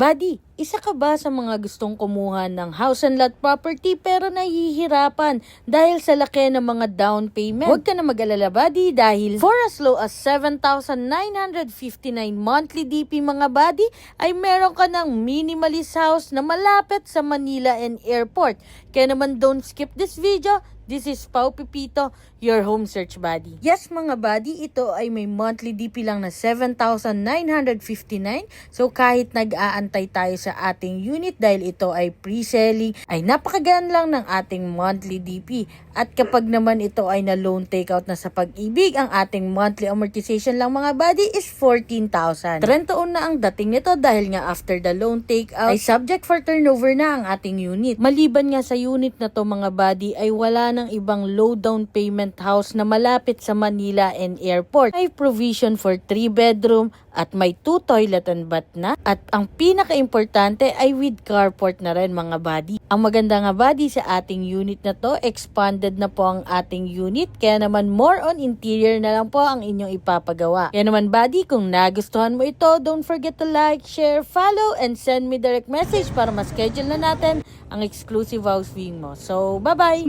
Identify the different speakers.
Speaker 1: Buddy, isa ka ba sa mga gustong kumuha ng house and lot property pero nahihirapan dahil sa laki ng mga down payment? Huwag ka na mag-alala, buddy, dahil for as low as 7,959 monthly DP mga buddy, ay meron ka ng minimalist house na malapit sa Manila and Airport. Kaya naman don't skip this video. This is Pau Pipito, your home search buddy. Yes mga buddy, ito ay may monthly DP lang na 7,959. So kahit nag-aantay tayo sa ating unit dahil ito ay pre-selling, ay napakagaan lang ng ating monthly DP. At kapag naman ito ay na loan takeout na sa Pag-ibig, ang ating monthly amortization lang mga buddy is 14,000. 30 taon na ang dating nito dahil nga after the loan takeout ay subject for turnover na ang ating unit. Maliban nga sa unit na to mga buddy ay wala ng ibang low down payment house na malapit sa Manila and Airport. May provision for 3 bedroom at may 2 toilet and bath na. At ang pinaka-importante ay with carport na rin mga buddy. Ang maganda nga buddy sa ating unit na to, expanded na po ang ating unit. Kaya naman more on interior na lang po ang inyong ipapagawa. Kaya naman buddy, kung nagustuhan mo ito, don't forget to like, share, follow, and send me direct message para ma-schedule na natin ang exclusive house viewing mo. So, bye-bye!